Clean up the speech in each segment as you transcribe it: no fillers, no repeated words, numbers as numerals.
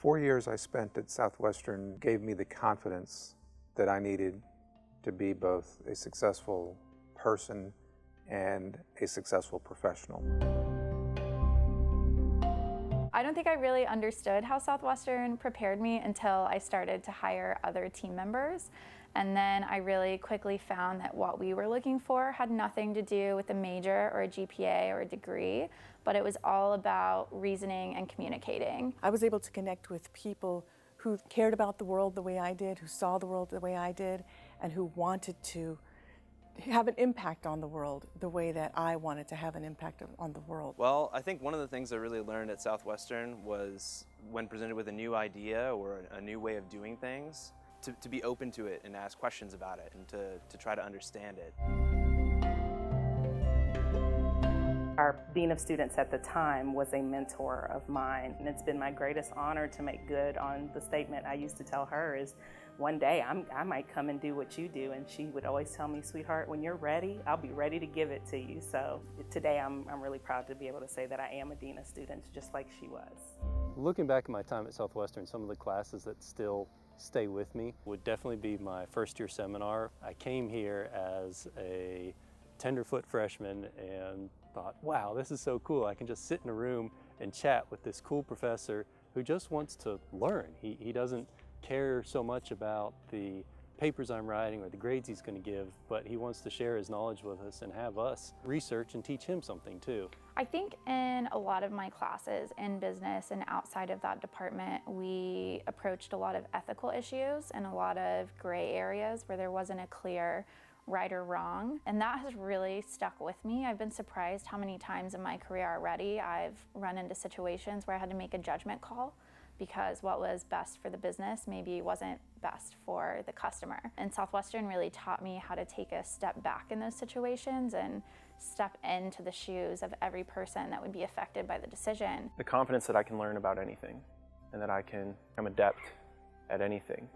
4 years I spent at Southwestern gave me the confidence that I needed to be both a successful person and a successful professional. I don't think I really understood how Southwestern prepared me until I started to hire other team members. And then I really quickly found that what we were looking for had nothing to do with a major or a GPA or a degree, but it was all about reasoning and communicating. I was able to connect with people who cared about the world the way I did, who saw the world the way I did, and who wanted to have an impact on the world the way that I wanted to have an impact on the world. Well, I think one of the things I really learned at Southwestern was when presented with a new idea or a new way of doing things, to be open to it and ask questions about it and to try to understand it. Our Dean of Students at the time was a mentor of mine, and it's been my greatest honor to make good on the statement I used to tell her is, one day I might come and do what you do, and she would always tell me, sweetheart, when you're ready, I'll be ready to give it to you. So today I'm really proud to be able to say that I am a Dean of Students just like she was. Looking back at my time at Southwestern, some of the classes that still stay with me would definitely be my first year seminar. I came here as a tenderfoot freshman and thought, wow, this is so cool. I can just sit in a room and chat with this cool professor who just wants to learn. He doesn't care so much about the papers I'm writing or the grades he's going to give, but he wants to share his knowledge with us and have us research and teach him something too. I think in a lot of my classes in business and outside of that department, we approached a lot of ethical issues and a lot of gray areas where there wasn't a clear right or wrong, and that has really stuck with me. I've been surprised how many times in my career already I've run into situations where I had to make a judgment call because what was best for the business maybe wasn't best for the customer. And Southwestern really taught me how to take a step back in those situations and step into the shoes of every person that would be affected by the decision. The confidence that I can learn about anything and that I'm adept at anything.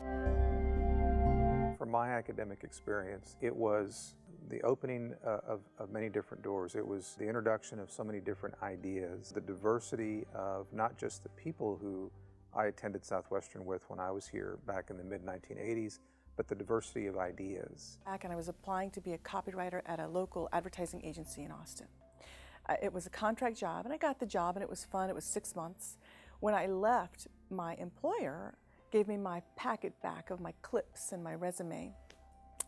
From my academic experience, it was the opening of many different doors. It was the introduction of so many different ideas, the diversity of not just the people who I attended Southwestern with when I was here back in the mid-1980s, but the diversity of ideas. Back and I was applying to be a copywriter at a local advertising agency in Austin. It was a contract job, and I got the job, and it was fun. It was 6 months. When I left, my employer gave me my packet back of my clips and my resume.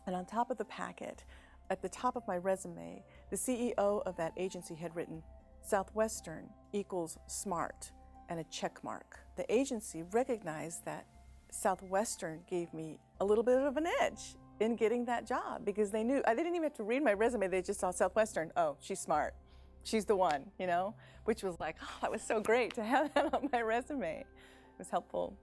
And on top of the packet, at the top of my resume, the CEO of that agency had written, Southwestern equals smart, and a check mark. The agency recognized that Southwestern gave me a little bit of an edge in getting that job because they knew, I didn't even have to read my resume, they just saw Southwestern, oh, she's smart. She's the one, you know, which was like, oh, that was so great to have that on my resume. It was helpful.